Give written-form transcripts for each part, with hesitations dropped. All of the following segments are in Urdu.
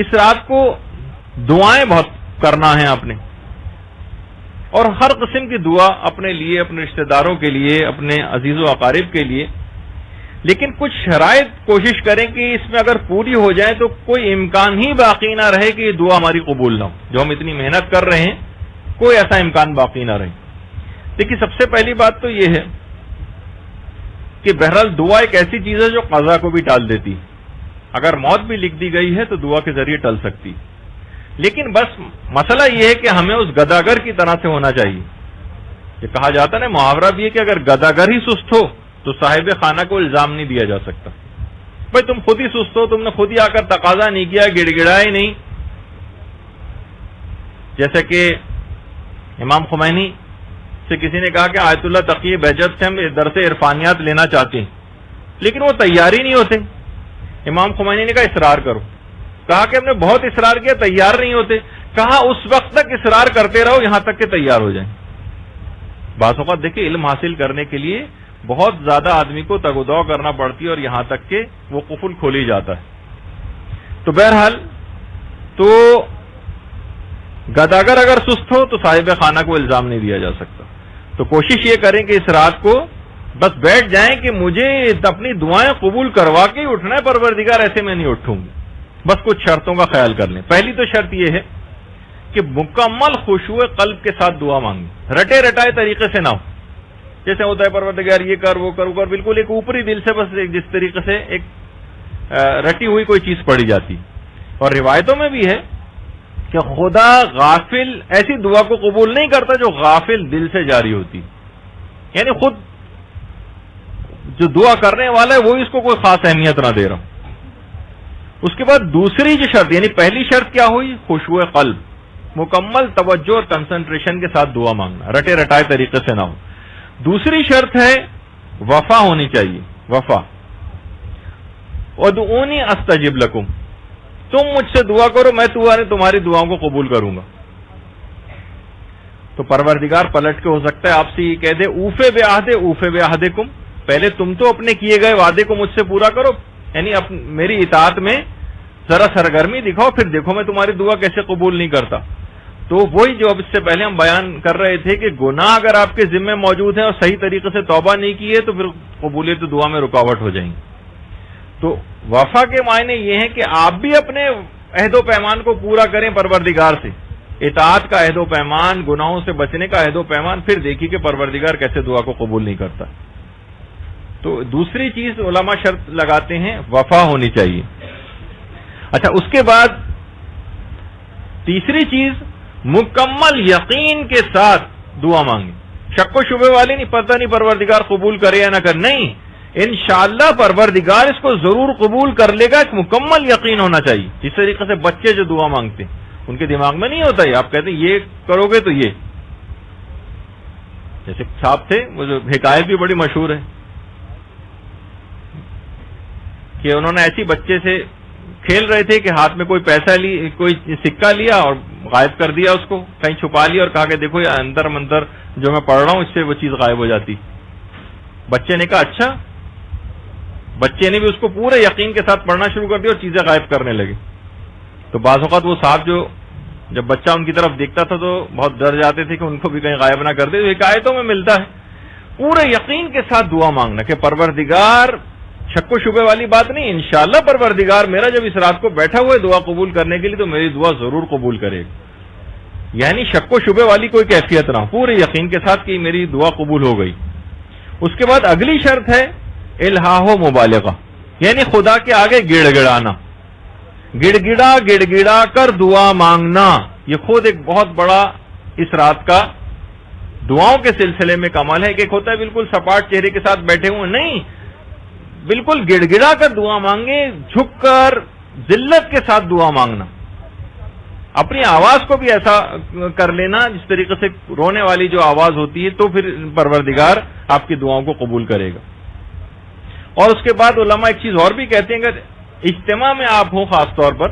اس رات کو دعائیں بہت کرنا ہے آپ نے، اور ہر قسم کی دعا اپنے لیے، اپنے رشتہ داروں کے لیے، اپنے عزیز و اقارب کے لیے، لیکن کچھ شرائط کوشش کریں کہ اس میں اگر پوری ہو جائے تو کوئی امکان ہی باقی نہ رہے کہ یہ دعا ہماری قبول نہ ہو. جو ہم اتنی محنت کر رہے ہیں کوئی ایسا امکان باقی نہ رہے. دیکھیے سب سے پہلی بات تو یہ ہے کہ بہرحال دعا ایک ایسی چیز ہے جو قضا کو بھی ٹال دیتی. اگر موت بھی لکھ دی گئی ہے تو دعا کے ذریعے ٹل سکتی، لیکن بس مسئلہ یہ ہے کہ ہمیں اس گداگر کی طرح سے ہونا چاہیے. یہ کہا جاتا ہے نا، محاورہ بھی ہے کہ اگر گداگر ہی سست ہو تو صاحب خانہ کو الزام نہیں دیا جا سکتا. بھائی تم خود ہی سست ہو، تم نے خود ہی آ کر تقاضا نہیں کیا، گڑ گڑائے نہیں. جیسے کہ امام خمینی سے کسی نے کہا کہ آیت اللہ تقی بہجت سے ہم درس عرفانیات لینا چاہتے ہیں، لیکن وہ تیار ہی نہیں ہوتے. امام خمینی نے کہا اصرار کرو. کہا کہ ہم نے بہت اصرار کیا، تیار نہیں ہوتے. کہا اس وقت تک اصرار کرتے رہو یہاں تک کہ تیار ہو جائیں. بعض اوقات دیکھیں علم حاصل کرنے کے لیے بہت زیادہ آدمی کو تگ و دو کرنا پڑتی ہے اور یہاں تک کہ وہ قفل کھول ہی جاتا ہے. تو بہرحال تو گداگر اگر سست ہو تو صاحب خانہ کو الزام نہیں دیا جا سکتا. تو کوشش یہ کریں کہ اس رات کو بس بیٹھ جائیں کہ مجھے اپنی دعائیں قبول کروا کے ہی اٹھنا ہے پروردگار، ایسے میں نہیں اٹھوں گی. بس کچھ شرطوں کا خیال کر لیں. پہلی تو شرط یہ ہے کہ مکمل خشوع قلب کے ساتھ دعا مانگیں، رٹے رٹائے طریقے سے نہ ہو. جیسے ہوتا ہے پروردگار یہ کر وہ کر وہ کر، بالکل ایک اوپری دل سے بس جس طریقے سے ایک رٹی ہوئی کوئی چیز پڑی جاتی. اور روایتوں میں بھی ہے کہ خدا غافل ایسی دعا کو قبول نہیں کرتا جو غافل دل سے جاری ہوتی، یعنی خود جو دعا کرنے والا ہے وہ اس کو کوئی خاص اہمیت نہ دے رہا. اس کے بعد دوسری جو شرط، یعنی پہلی شرط کیا ہوئی؟ خشوع قلب، مکمل توجہ اور کنسنٹریشن کے ساتھ دعا مانگنا، رٹے رٹائے طریقے سے نہ ہو. دوسری شرط ہے وفا ہونی چاہیے، وفا. ادعونی استجب لکم، تم مجھ سے دعا کرو میں تمہاری دعاؤں کو قبول کروں گا. تو پروردگار پلٹ کے ہو سکتا ہے آپ سے یہ کہہ دے اوفے بے عہدے اوفے بے عہدکم، پہلے تم تو اپنے کیے گئے وعدے کو مجھ سے پورا کرو، یعنی میری اطاعت میں ذرا سرگرمی دکھاؤ، پھر دیکھو میں تمہاری دعا کیسے قبول نہیں کرتا. تو وہی جو اب اس سے پہلے ہم بیان کر رہے تھے کہ گناہ اگر آپ کے ذمے موجود ہیں اور صحیح طریقے سے توبہ نہیں کی ہے تو پھر قبولیت دعا میں رکاوٹ ہو جائیں گی. تو وفا کے معنی یہ ہیں کہ آپ بھی اپنے عہد و پیمان کو پورا کریں پروردگار سے، اطاعت کا عہد و پیمان، گناہوں سے بچنے کا عہد و پیمان، پھر دیکھیے کہ پروردگار کیسے دعا کو قبول نہیں کرتا. تو دوسری چیز علماء شرط لگاتے ہیں وفا ہونی چاہیے. اچھا اس کے بعد تیسری چیز مکمل یقین کے ساتھ دعا مانگیں، شک و شبے والی نہیں، پتہ نہیں پروردگار قبول کرے یا نہ کرے، نہیں، انشاءاللہ پروردگار اس کو ضرور قبول کر لے گا. ایک مکمل یقین ہونا چاہیے. اس طریقے سے بچے جو دعا مانگتے ہیں ان کے دماغ میں نہیں ہوتا ہے آپ کہتے ہیں یہ کرو گے تو یہ. جیسے صاحب تھے وہ جو حکایت بھی بڑی مشہور ہے کہ انہوں نے ایسی بچے سے کھیل رہے تھے کہ ہاتھ میں کوئی پیسہ کوئی سکہ لیا اور غائب کر دیا، اس کو کہیں چھپا لیا اور کہا کہ دیکھو یہ اندر منتر جو میں پڑھ رہا ہوں اس سے وہ چیز غائب ہو جاتی. بچے نے کہا اچھا. بچے نے بھی اس کو پورے یقین کے ساتھ پڑھنا شروع کر دیا اور چیزیں غائب کرنے لگے. تو بعض اوقات وہ صاحب جو جب بچہ ان کی طرف دیکھتا تھا تو بہت ڈر جاتے تھے کہ ان کو بھی کہیں غائب نہ کر دے. تو حکایتوں میں ملتا ہے پورے یقین کے ساتھ دعا مانگنا کہ پروردگار، شک و شبے والی بات نہیں، انشاءاللہ پروردگار میرا جب اس رات کو بیٹھا ہوا ہے دعا قبول کرنے کے لیے تو میری دعا ضرور قبول کرے گا. یعنی شک و شبے والی کوئی کیفیت نہ ہو، پورے یقین کے ساتھ کہ میری دعا قبول ہو گئی. اس کے بعد اگلی شرط ہے الہاہ و مبالغہ، یعنی خدا کے آگے گڑ گڑانا، گڑ گڑا کر دعا مانگنا. یہ خود ایک بہت بڑا اس رات کا دعاؤں کے سلسلے میں کمال ہے کہ ایک ہوتا ہے بالکل سپاٹ چہرے کے ساتھ بیٹھے ہوئے، نہیں، بالکل گڑ گڑا کر دعا مانگے، جھک کر ذلت کے ساتھ دعا مانگنا. اپنی آواز کو بھی ایسا کر لینا جس طریقے سے رونے والی جو آواز ہوتی ہے تو پھر پروردگار آپ کی دعاؤں کو قبول کرے گا. اور اس کے بعد علماء ایک چیز اور بھی کہتے ہیں کہ اجتماع میں آپ ہوں خاص طور پر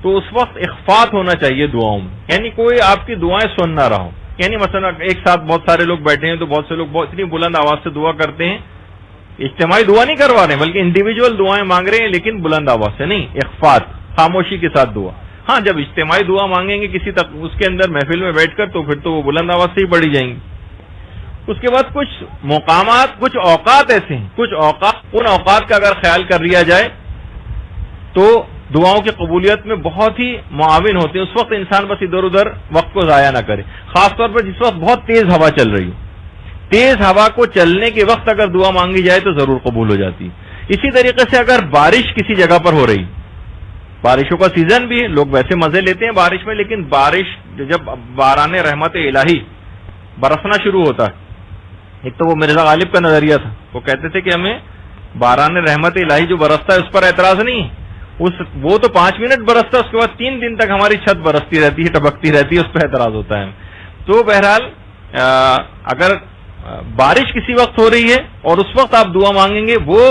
تو اس وقت اخفات ہونا چاہیے دعاؤں میں، یعنی کوئی آپ کی دعائیں سن نہ رہا ہو. یعنی مثلا ایک ساتھ بہت سارے لوگ بیٹھے ہیں تو بہت سے لوگ اتنی بلند آواز سے دعا کرتے ہیں، اجتماعی دعا نہیں کروا رہے ہیں بلکہ انڈیویجول دعائیں مانگ رہے ہیں لیکن بلند آواز سے نہیں، اخفات، خاموشی کے ساتھ دعا. ہاں جب اجتماعی دعا مانگیں گے کسی تک اس کے اندر محفل میں بیٹھ کر تو پھر تو وہ بلند آواز سے ہی پڑھی جائیں گی. اس کے بعد کچھ مقامات، کچھ اوقات ایسے ہیں، کچھ اوقات، ان اوقات کا اگر خیال کر لیا جائے تو دعاؤں کی قبولیت میں بہت ہی معاون ہوتے ہیں. اس وقت انسان بس ادھر ادھر وقت کو ضائع نہ کرے، خاص طور پر جس وقت بہت تیز ہوا چل رہی ہو. تیز ہوا کو چلنے کے وقت اگر دعا مانگی جائے تو ضرور قبول ہو جاتی ہے. اسی طریقے سے اگر بارش کسی جگہ پر ہو رہی، بارشوں کا سیزن بھی ہے، لوگ ویسے مزے لیتے ہیں بارش میں، لیکن بارش جب باران رحمت الہی برسنا شروع ہوتا ہے، ایک تو وہ مرزا غالب کا نظریہ تھا، وہ کہتے تھے کہ ہمیں باران رحمت الہی جو برستا ہے اس پر اعتراض نہیں ہے، وہ تو 5 منٹ برستا ہے، اس کے بعد 3 دن تک ہماری چھت برستی رہتی ہے، ٹپکتی رہتی ہے، اس پہ اعتراض ہوتا ہے. تو بہرحال اگر بارش کسی وقت ہو رہی ہے اور اس وقت آپ دعا مانگیں گے، وہ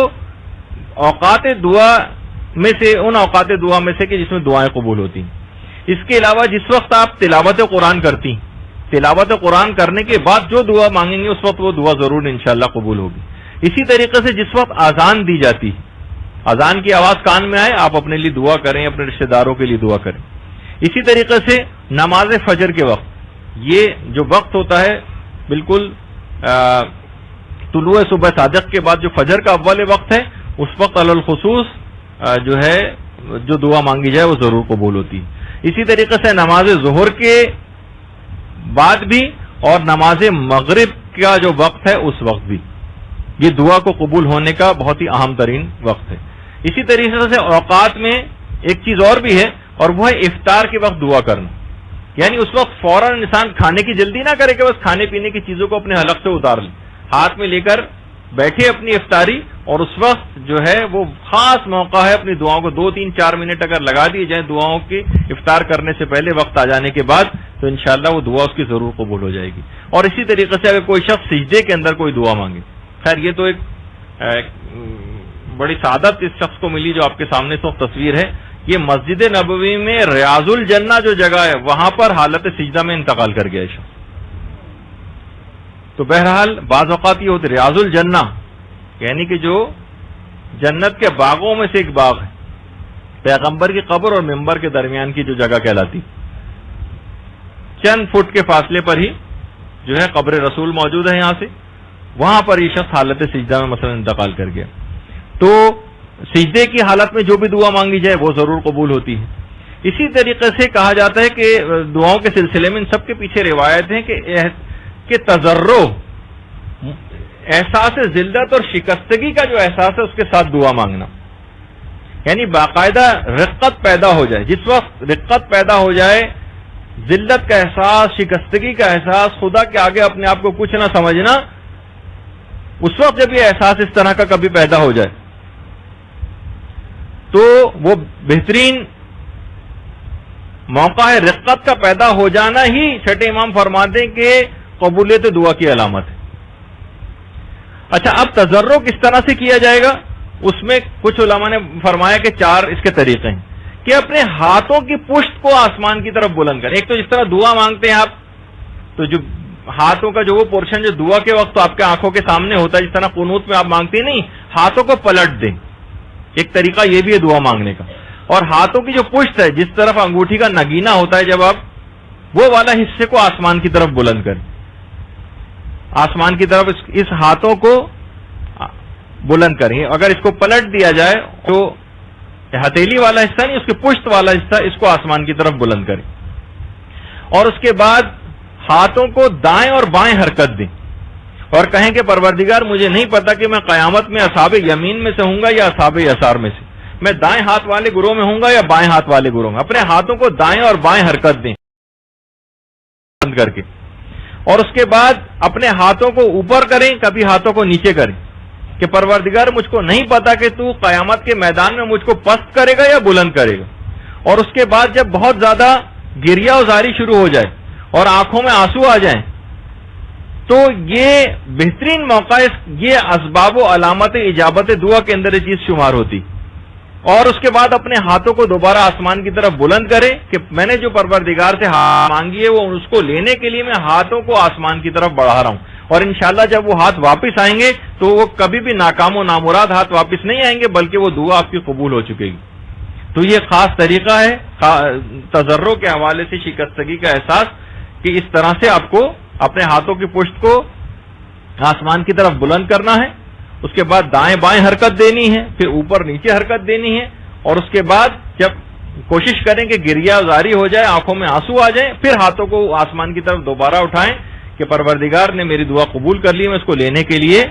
اوقات دعا میں سے، ان اوقات دعا میں سے کہ جس میں دعائیں قبول ہوتی ہیں. اس کے علاوہ جس وقت آپ تلاوت قرآن کرتی، تلاوت قرآن کرنے کے بعد جو دعا مانگیں گے اس وقت وہ دعا ضرور انشاءاللہ قبول ہوگی. اسی طریقے سے جس وقت اذان دی جاتی، اذان کی آواز کان میں آئے، آپ اپنے لیے دعا کریں، اپنے رشتہ داروں کے لیے دعا کریں. اسی طریقے سے نماز فجر کے وقت، یہ جو وقت ہوتا ہے بالکل طلوع صبح صادق کے بعد جو فجر کا اول وقت ہے، اس وقت علی الخصوص جو ہے جو دعا مانگی جائے وہ ضرور قبول ہوتی ہے. اسی طریقے سے نماز ظہر کے بعد بھی اور نماز مغرب کا جو وقت ہے اس وقت بھی یہ دعا کو قبول ہونے کا بہت ہی اہم ترین وقت ہے. اسی طریقے سے اوقات میں ایک چیز اور بھی ہے، اور وہ ہے افطار کے وقت دعا کرنا. یعنی اس وقت فوراً انسان کھانے کی جلدی نہ کرے کہ بس کھانے پینے کی چیزوں کو اپنے حلق سے اتار لیں، ہاتھ میں لے کر بیٹھے اپنی افطاری، اور اس وقت جو ہے وہ خاص موقع ہے اپنی دعاؤں کو 2 3 4 منٹ اگر لگا دیے جائیں دعاؤں کی افطار کرنے سے پہلے وقت آ جانے کے بعد، تو انشاءاللہ وہ دعا اس کی ضرور قبول ہو جائے گی. اور اسی طریقے سے اگر کوئی شخص سجدے کے اندر کوئی دعا مانگے، خیر یہ تو ایک بڑی سعادت اس شخص کو ملی جو آپ کے سامنے اس وقت تصویر ہے. یہ مسجد نبوی میں ریاض الجنہ جو جگہ ہے وہاں پر حالت سجدہ میں انتقال کر گیا شخص. تو بہرحال بعض اوقات یہ ہوتے ریاض الجنہ یعنی کہ جو جنت کے باغوں میں سے ایک باغ ہے، پیغمبر کی قبر اور منبر کے درمیان کی جو جگہ کہلاتی، چند فٹ کے فاصلے پر ہی جو ہے قبر رسول موجود ہے یہاں سے، وہاں پر یہ شخص حالت سجدہ میں مثلا انتقال کر گیا. تو سجدے کی حالت میں جو بھی دعا مانگی جائے وہ ضرور قبول ہوتی ہے. اسی طریقے سے کہا جاتا ہے کہ دعاؤں کے سلسلے میں ان سب کے پیچھے روایت ہے کہ تضرع، احساس ذلت اور شکستگی کا جو احساس ہے اس کے ساتھ دعا مانگنا، یعنی باقاعدہ رقت پیدا ہو جائے. جس وقت رقت پیدا ہو جائے، ذلت کا احساس، شکستگی کا احساس، خدا کے آگے اپنے آپ کو کچھ نہ سمجھنا، اس وقت جب یہ احساس اس طرح کا کبھی پیدا ہو جائے تو وہ بہترین موقع ہے. رقت کا پیدا ہو جانا ہی چھٹے امام فرماتے ہیں کہ قبولیت دعا کی علامت ہے. اچھا، اب تضرع کس طرح سے کیا جائے گا؟ اس میں کچھ علماء نے فرمایا کہ 4 اس کے طریقے ہیں کہ اپنے ہاتھوں کی پشت کو آسمان کی طرف بلند کریں. ایک تو جس طرح دعا مانگتے ہیں آپ، تو جو ہاتھوں کا جو وہ پورشن جو دعا کے وقت تو آپ کے آنکھوں کے سامنے ہوتا ہے، جس طرح قنوت میں آپ مانگتے نہیں، ہاتھوں کو پلٹ دیں. ایک طریقہ یہ بھی ہے دعا مانگنے کا. اور ہاتھوں کی جو پشت ہے، جس طرف انگوٹھی کا نگینہ ہوتا ہے، جب آپ وہ والا حصے کو آسمان کی طرف بلند کریں، آسمان کی طرف اس ہاتھوں کو بلند کریں. اگر اس کو پلٹ دیا جائے تو ہتھیلی والا حصہ نہیں، اس کے پشت والا حصہ، اس کو آسمان کی طرف بلند کریں. اور اس کے بعد ہاتھوں کو دائیں اور بائیں حرکت دیں اور کہیں کہ پروردگار مجھے نہیں پتا کہ میں قیامت میں اصحاب یمین میں سے ہوں گا یا اصحاب یسار میں سے، میں دائیں ہاتھ والے گروہ میں ہوں گا یا بائیں ہاتھ والے گروہ میں. اپنے ہاتھوں کو دائیں اور بائیں حرکت دیں بند کر کے، اور اس کے بعد اپنے ہاتھوں کو اوپر کریں، کبھی ہاتھوں کو نیچے کریں کہ پروردگار مجھ کو نہیں پتا کہ تو قیامت کے میدان میں مجھ کو پست کرے گا یا بلند کرے گا. اور اس کے بعد جب بہت زیادہ گریہ ازاری شروع ہو جائے اور آنکھوں میں آنسو آ جائیں تو یہ بہترین موقع ہے. یہ اسباب و علامت اجابت دعا کے اندر یہ چیز شمار ہوتی. اور اس کے بعد اپنے ہاتھوں کو دوبارہ آسمان کی طرف بلند کریں کہ میں نے جو پروردگار سے مانگی ہے وہ اس کو لینے کے لیے میں ہاتھوں کو آسمان کی طرف بڑھا رہا ہوں. اور انشاءاللہ جب وہ ہاتھ واپس آئیں گے تو وہ کبھی بھی ناکام و نامراد ہاتھ واپس نہیں آئیں گے، بلکہ وہ دعا آپ کی قبول ہو چکے گی. تو یہ خاص طریقہ ہے تضرع کے حوالے سے شکستگی کا احساس، کہ اس طرح سے آپ کو اپنے ہاتھوں کی پشت کو آسمان کی طرف بلند کرنا ہے، اس کے بعد دائیں بائیں حرکت دینی ہے، پھر اوپر نیچے حرکت دینی ہے، اور اس کے بعد جب کوشش کریں کہ گریہ زاری ہو جائے، آنکھوں میں آنسو آ جائیں، پھر ہاتھوں کو آسمان کی طرف دوبارہ اٹھائیں کہ پروردگار نے میری دعا قبول کر لی، میں اس کو لینے کے لیے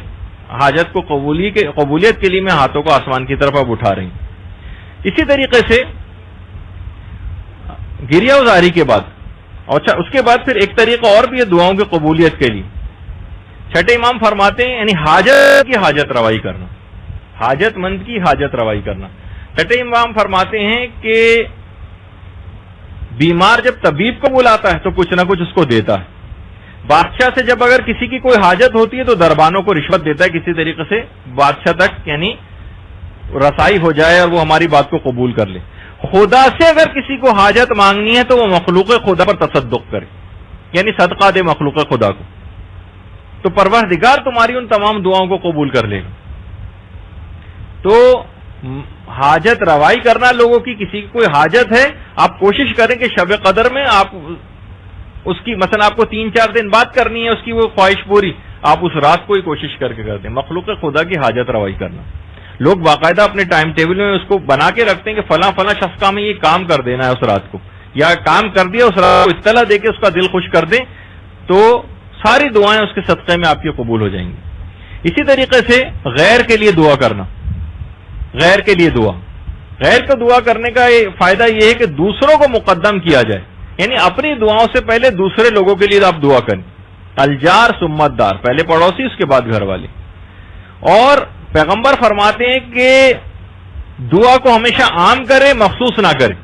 حاجت کو قبولیت کے لیے میں ہاتھوں کو آسمان کی طرف اب اٹھا رہی ہوں۔ اسی طریقے سے گریہ زاری کے بعد، اچھا اس کے بعد پھر ایک طریقہ اور بھی ہے دعاؤں کی قبولیت کے لیے۔ چھٹے امام فرماتے ہیں یعنی حاجت کی حاجت روائی کرنا، حاجت مند کی حاجت روائی کرنا۔ چھٹے امام فرماتے ہیں کہ بیمار جب طبیب کو بلاتا ہے تو کچھ نہ کچھ اس کو دیتا ہے۔ بادشاہ سے جب اگر کسی کی کوئی حاجت ہوتی ہے تو دربانوں کو رشوت دیتا ہے کسی طریقے سے بادشاہ تک یعنی رسائی ہو جائے اور وہ ہماری بات کو قبول کر لے۔ خدا سے اگر کسی کو حاجت مانگنی ہے تو وہ مخلوق خدا پر تصدق کرے، یعنی صدقہ دے مخلوق خدا کو، تو پروردگار تمہاری ان تمام دعاؤں کو قبول کر لے گا۔ تو حاجت روائی کرنا لوگوں کی، کسی کی کوئی حاجت ہے، آپ کوشش کریں کہ شب قدر میں آپ اس کی مثلا آپ کو 3-4 دن بعد کرنی ہے اس کی وہ خواہش پوری، آپ اس رات کو ہی کوشش کر کے کر دیں۔ مخلوق خدا کی حاجت روائی کرنا، لوگ باقاعدہ اپنے ٹائم ٹیبل میں اس کو بنا کے رکھتے ہیں کہ فلاں فلاں شخص کا ہمیں یہ کام کر دینا ہے اس رات کو، یا کام کر دیا اس رات کو اطلاع دے کے اس کا دل خوش کر دیں، تو ساری دعائیں اس کے صدقے میں آپ کی قبول ہو جائیں گی۔ اسی طریقے سے غیر کے لیے دعا کرنا، غیر کے لیے دعا، غیر کو دعا کرنے کا فائدہ یہ ہے کہ دوسروں کو مقدم کیا جائے، یعنی اپنی دعاؤں سے پہلے دوسرے لوگوں کے لیے آپ دعا کریں۔ الجار سمت دار، پہلے پڑوسی اس کے بعد گھر والے۔ اور پیغمبر فرماتے ہیں کہ دعا کو ہمیشہ عام کرے، مخصوص نہ کرے،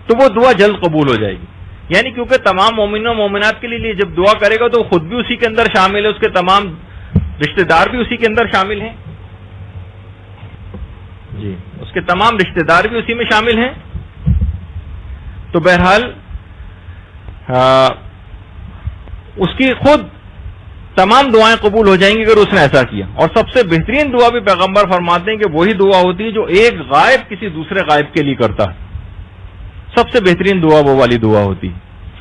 تو وہ دعا جلد قبول ہو جائے گی۔ یعنی کیونکہ تمام مومنوں مومنات کے لیے جب دعا کرے گا تو خود بھی اسی کے اندر شامل ہے، اس کے تمام رشتہ دار بھی اسی کے اندر شامل ہیں، جی اس کے تمام رشتہ دار بھی اسی میں شامل ہیں۔ تو بہرحال اس کی خود تمام دعائیں قبول ہو جائیں گی اگر اس نے ایسا کیا۔ اور سب سے بہترین دعا بھی پیغمبر فرماتے ہیں کہ وہی دعا ہوتی ہے جو ایک غائب کسی دوسرے غائب کے لیے کرتا ہے، سب سے بہترین دعا وہ والی دعا ہوتی ہے۔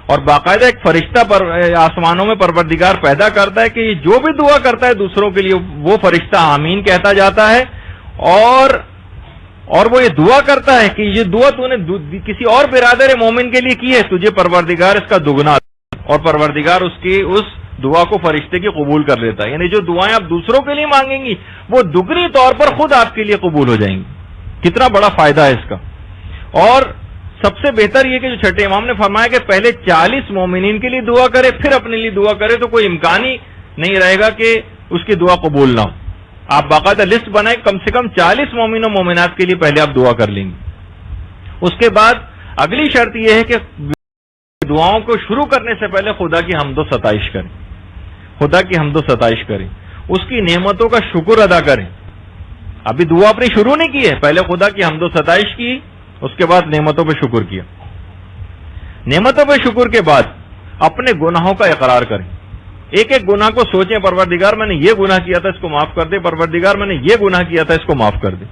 اور باقاعدہ ایک فرشتہ آسمانوں میں پروردگار پیدا کرتا ہے کہ جو بھی دعا کرتا ہے دوسروں کے لیے وہ فرشتہ آمین کہتا جاتا ہے، اور وہ یہ دعا کرتا ہے کہ یہ دعا تو نے کسی اور برادر مومن کے لیے کی ہے، تجھے پروردگار اس کا دگنا، اور پروردگار اس دعا کو فرشتے کی قبول کر لیتا ہے۔ یعنی جو دعائیں آپ دوسروں کے لیے مانگیں گی وہ دگنی طور پر خود آپ کے لیے قبول ہو جائیں گی۔ کتنا بڑا فائدہ ہے اس کا۔ اور سب سے بہتر یہ کہ جو چھٹے امام نے فرمایا کہ پہلے 40 مومنین کے لیے دعا کرے پھر اپنے لیے دعا کرے، تو کوئی امکان ہی نہیں رہے گا کہ اس کی دعا قبول نہ ہو۔ آپ باقاعدہ لسٹ بنائیں، کم سے کم 40 مومن و مومنات کے لیے پہلے آپ دعا کر لیں گے۔ اس کے بعد اگلی شرط یہ ہے کہ دعاؤں کو شروع کرنے سے پہلے خدا کی حمد و ستائش کریں، خدا کی حمد و ستائش کریں، اس کی نعمتوں کا شکر ادا کریں۔ ابھی دعا اپنی شروع نہیں کی ہے، پہلے خدا کی حمد و ستائش کی، اس کے بعد نعمتوں پہ شکر کیا۔ نعمتوں پہ شکر کے بعد اپنے گناہوں کا اقرار کریں، ایک ایک گناہ کو سوچیں، پروردگار میں نے یہ گناہ کیا تھا اس کو معاف کر دے، پروردگار میں نے یہ گناہ کیا تھا اس کو معاف کر دے۔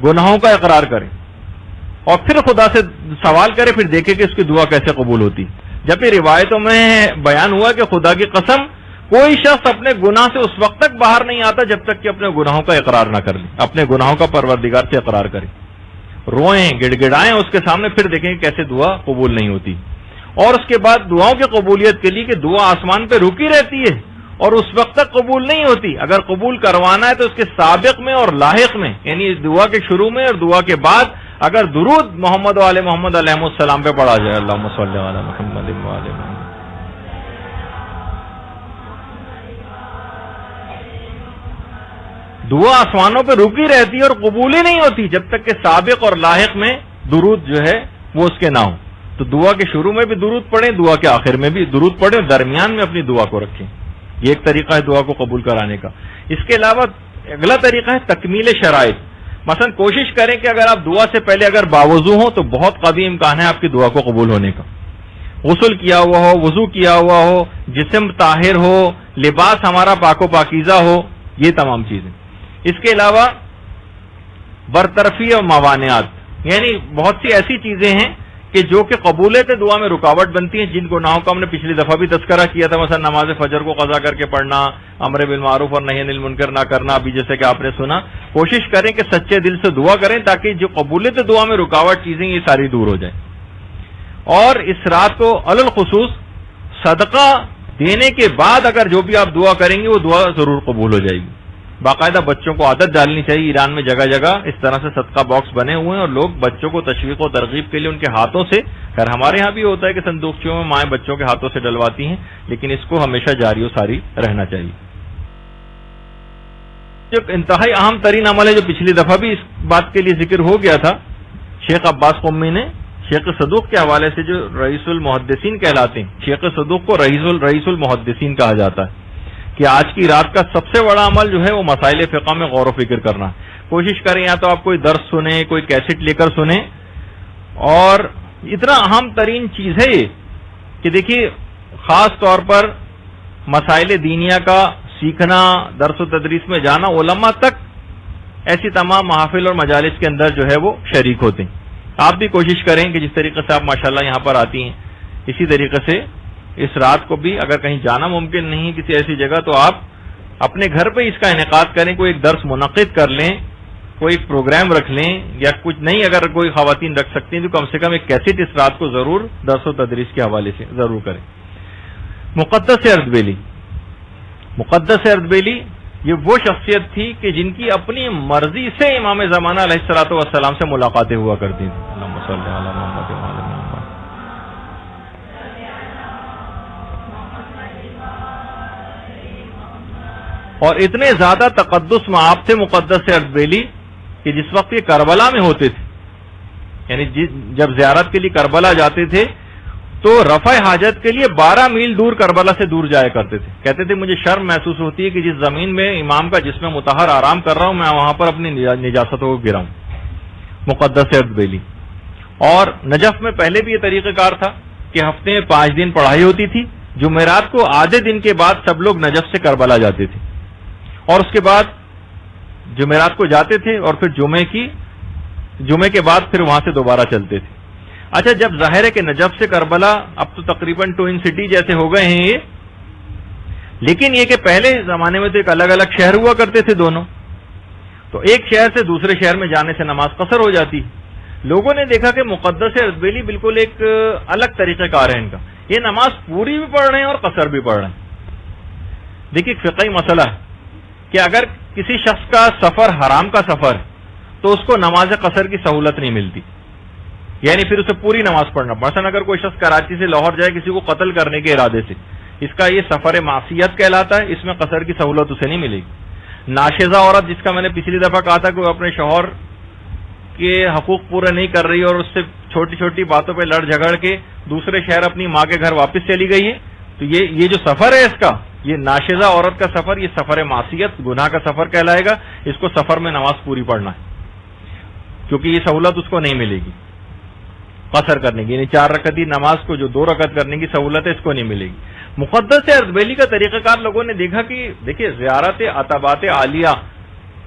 گناہوں کا اقرار کریں اور پھر خدا سے سوال کریں، پھر دیکھیں کہ اس کی دعا کیسے قبول ہوتی۔ جب یہ روایتوں میں بیان ہوا کہ خدا کی قسم کوئی شخص اپنے گناہ سے اس وقت تک باہر نہیں آتا جب تک کہ اپنے گناہوں کا اقرار نہ کر لے، اپنے گناہوں کا پروردگار سے اقرار کرے، روئیں گڑ گڑائیں اس کے سامنے، پھر دیکھیں کیسے دعا قبول نہیں ہوتی۔ اور اس کے بعد دعاؤں کی قبولیت کے لیے کہ دعا آسمان پہ رکی رہتی ہے اور اس وقت تک قبول نہیں ہوتی، اگر قبول کروانا ہے تو اس کے سابق میں اور لاحق میں، یعنی دعا کے شروع میں اور دعا کے بعد اگر درود محمد و آل محمد علیہ السلام پہ پڑھا جائے، اللہم صلی علی محمد و آل محمد، دعا آسمانوں پہ رکی رہتی ہے اور قبول ہی نہیں ہوتی جب تک کہ سابق اور لاحق میں درود جو ہے وہ اس کے نہ ہو۔ تو دعا کے شروع میں بھی درود پڑھیں، دعا کے آخر میں بھی درود پڑھیں، اور درمیان میں اپنی دعا کو رکھیں۔ یہ ایک طریقہ ہے دعا کو قبول کرانے کا۔ اس کے علاوہ اگلا طریقہ ہے تکمیل شرائط۔ مثلا کوشش کریں کہ اگر آپ دعا سے پہلے اگر باوضو ہوں تو بہت قوی امکان ہے آپ کی دعا کو قبول ہونے کا۔ غسل کیا ہوا ہو، وضو کیا ہوا ہو، جسم طاہر ہو، لباس ہمارا پاک و پاکیزہ ہو، یہ تمام چیزیں۔ اس کے علاوہ برطرفی اور موانعات، یعنی بہت سی ایسی چیزیں ہیں کہ جو کہ قبولیت دعا میں رکاوٹ بنتی ہیں، جن گناہوں کا ہم نے پچھلی دفعہ بھی تذکرہ کیا تھا، مثلا نماز فجر کو قضا کر کے پڑھنا، امر بالمعروف اور نہی عن المنکر نہ کرنا، ابھی جیسے کہ آپ نے سنا. کوشش کریں کہ سچے دل سے دعا کریں تاکہ جو قبولیت دعا میں رکاوٹ چیزیں یہ ساری دور ہو جائیں. اور اس رات کو علی الخصوص صدقہ دینے کے بعد اگر جو بھی آپ دعا کریں گے وہ دعا ضرور قبول ہو جائے گی. باقاعدہ بچوں کو عادت ڈالنی چاہیے. ایران میں جگہ جگہ اس طرح سے صدقہ باکس بنے ہوئے ہیں اور لوگ بچوں کو تشویق و ترغیب کے لیے ان کے ہاتھوں سے، خیر ہمارے ہاں بھی ہوتا ہے کہ صندوقچوں میں مائیں بچوں کے ہاتھوں سے ڈلواتی ہیں، لیکن اس کو ہمیشہ جاری و ساری رہنا چاہیے. جو انتہائی اہم ترین عمل ہے جو پچھلی دفعہ بھی اس بات کے لیے ذکر ہو گیا تھا، شیخ عباس قمی نے شیخ صدوق کے حوالے سے جو رئیس المحدثین کہلاتے ہیں، شیخ صدوق کو رئیس المحدثین کہا جاتا ہے، کہ آج کی رات کا سب سے بڑا عمل جو ہے وہ مسائل فقہ میں غور و فکر کرنا. کوشش کریں یا تو آپ کوئی درس سنیں، کوئی کیسٹ لے کر سنیں. اور اتنا اہم ترین چیز ہے یہ کہ دیکھیے خاص طور پر مسائل دینیہ کا سیکھنا، درس و تدریس میں جانا، علماء تک ایسی تمام محافل اور مجالس کے اندر جو ہے وہ شریک ہوتے ہیں. آپ بھی کوشش کریں کہ جس طریقے سے آپ ماشاءاللہ یہاں پر آتی ہیں اسی طریقے سے اس رات کو بھی اگر کہیں جانا ممکن نہیں کسی ایسی جگہ تو آپ اپنے گھر پہ اس کا انعقاد کریں، کوئی ایک درس منعقد کر لیں، کوئی ایک پروگرام رکھ لیں، یا کچھ نہیں اگر کوئی خواتین رکھ سکتی ہیں تو کم سے کم ایک کیسٹ اس رات کو ضرور درس و تدریس کے حوالے سے ضرور کریں. مقدس اردبیلی، مقدس اردبیلی یہ وہ شخصیت تھی کہ جن کی اپنی مرضی سے امام زمانہ علیہ الصلوۃ والسلام سے ملاقاتیں ہوا کرتی تھیں. اللہم صلی علی محمد وعلی آل محمد. اور اتنے زیادہ تقدس معاب تھے مقدس اردبیلی کہ جس وقت یہ کربلا میں ہوتے تھے، یعنی جب زیارت کے لیے کربلا جاتے تھے تو رفع حاجت کے لیے 12 میل دور کربلا سے دور جایا کرتے تھے. کہتے تھے مجھے شرم محسوس ہوتی ہے کہ جس زمین میں امام کا جسم مطہر آرام کر رہا ہوں میں وہاں پر اپنی نجاستوں کو گراؤں. مقدس اردبیلی. اور نجف میں پہلے بھی یہ طریقہ کار تھا کہ ہفتے میں 5 دن پڑھائی ہوتی تھی. جمعرات کو آدھے دن کے بعد سب لوگ نجف سے کربلا جاتے تھے اور اس کے بعد جمعرات کو جاتے تھے اور پھر جمعے کے بعد پھر وہاں سے دوبارہ چلتے تھے. اچھا جب ظاہر ہے کہ نجف سے کربلا اب تو تقریباً ٹوئن سٹی جیسے ہو گئے ہیں یہ، لیکن یہ کہ پہلے زمانے میں تو ایک الگ الگ شہر ہوا کرتے تھے دونوں، تو ایک شہر سے دوسرے شہر میں جانے سے نماز قصر ہو جاتی. لوگوں نے دیکھا کہ مقدس اردبیلی بالکل ایک الگ طریقہ کار ہے ان کا، یہ نماز پوری بھی پڑھ رہے ہیں اور قصر بھی پڑھ رہے ہیں. دیکھیے فقہی مسئلہ ہے کہ اگر کسی شخص کا سفر حرام کا سفر ہے تو اس کو نماز قصر کی سہولت نہیں ملتی، یعنی پھر اسے پوری نماز پڑھنا. مثلا اگر کوئی شخص کراچی سے لاہور جائے کسی کو قتل کرنے کے ارادے سے، اس کا یہ سفر معصیت کہلاتا ہے، اس میں قصر کی سہولت اسے نہیں ملے گی. ناشزہ عورت جس کا میں نے پچھلی دفعہ کہا تھا کہ وہ اپنے شوہر کے حقوق پورے نہیں کر رہی اور اس سے چھوٹی چھوٹی باتوں پہ لڑ جھگڑ کے دوسرے شہر اپنی ماں کے گھر واپس چلی گئی ہے، تو یہ جو سفر ہے اس کا، یہ ناشزہ عورت کا سفر، یہ سفر معصیت گناہ کا سفر کہلائے گا. اس کو سفر میں نماز پوری پڑھنا ہے کیونکہ یہ سہولت اس کو نہیں ملے گی قصر کرنے کی، یعنی 4 رکعتی نماز کو جو 2 رکعت کرنے کی سہولت ہے اس کو نہیں ملے گی. مقدس اردبیلی کا طریقہ کار لوگوں نے دیکھا کہ دیکھیے زیارت عتبات عالیہ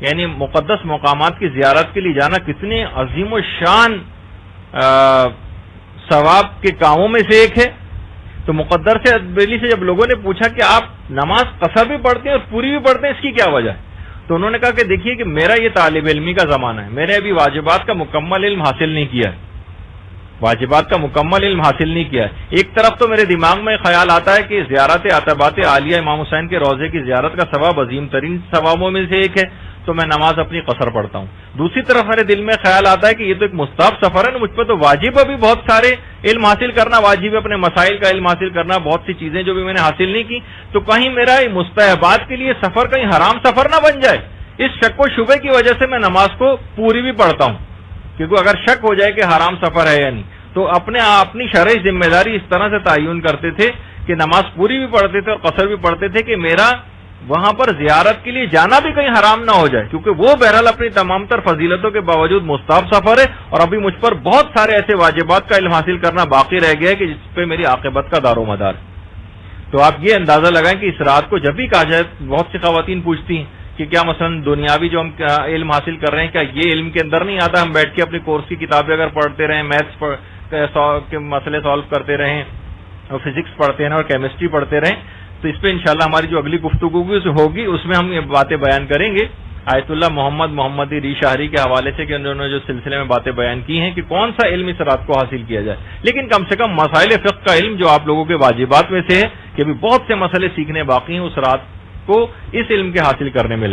یعنی مقدس مقامات کی زیارت کے لیے جانا کتنے عظیم و شان ثواب کے کاموں میں سے ایک ہے. تو مقدس اردبیلی سے جب لوگوں نے پوچھا کہ آپ نماز قصر بھی پڑھتے ہیں اور پوری بھی پڑھتے ہیں، اس کی کیا وجہ ہے؟ تو انہوں نے کہا کہ دیکھیے کہ میرا یہ طالب علمی کا زمانہ ہے، میں نے ابھی واجبات کا مکمل علم حاصل نہیں کیا ہے، واجبات کا مکمل علم حاصل نہیں کیا ہے. ایک طرف تو میرے دماغ میں خیال آتا ہے کہ زیارت عتبات عالیہ امام حسین کے روضے کی زیارت کا ثواب عظیم ترین ثوابوں میں سے ایک ہے، تو میں نماز اپنی قصر پڑھتا ہوں. دوسری طرف میرے دل میں خیال آتا ہے کہ یہ تو ایک مستحب سفر ہے نا، مجھ پہ تو واجب ابھی بہت سارے علم حاصل کرنا واجب ہے، اپنے مسائل کا علم حاصل کرنا، بہت سی چیزیں جو بھی میں نے حاصل نہیں کی، تو کہیں میرا مستحبات کے لیے سفر کہیں حرام سفر نہ بن جائے. اس شک و شبے کی وجہ سے میں نماز کو پوری بھی پڑھتا ہوں، کیونکہ اگر شک ہو جائے کہ حرام سفر ہے یا نہیں تو اپنی شرعی ذمہ داری اس طرح سے تعین کرتے تھے کہ نماز پوری بھی پڑھتے تھے اور قصر بھی پڑھتے تھے کہ میرا وہاں پر زیارت کے لیے جانا بھی کہیں حرام نہ ہو جائے، کیونکہ وہ بہرحال اپنی تمام تر فضیلتوں کے باوجود مستحب سفر ہے اور ابھی مجھ پر بہت سارے ایسے واجبات کا علم حاصل کرنا باقی رہ گیا ہے کہ جس پہ میری عاقبت کا دار و مدار ہے. تو آپ یہ اندازہ لگائیں کہ اس رات کو جب بھی کہا جائے، بہت سی خواتین پوچھتی ہیں کہ کیا مثلا دنیاوی جو ہم علم حاصل کر رہے ہیں کیا یہ علم کے اندر نہیں آتا؟ ہم بیٹھ کے اپنے کورس کی کتابیں اگر پڑھتے رہیں، میتھس کے مسئلے سالو کرتے رہیں اور فزکس پڑھتے رہیں اور کیمسٹری پڑھتے رہیں، تو اس پہ انشاءاللہ ہماری جو اگلی گفتگو ہوگی اس میں ہم یہ باتیں بیان کریں گے آیت اللہ محمدی ری شاہری کے حوالے سے کہ انہوں نے جو سلسلے میں باتیں بیان کی ہیں کہ کون سا علم اس رات کو حاصل کیا جائے. لیکن کم سے کم مسائل فقہ کا علم جو آپ لوگوں کے واجبات میں سے ہے کہ بھی بہت سے مسئلے سیکھنے باقی ہیں، اس رات کو اس علم کے حاصل کرنے میں لگے.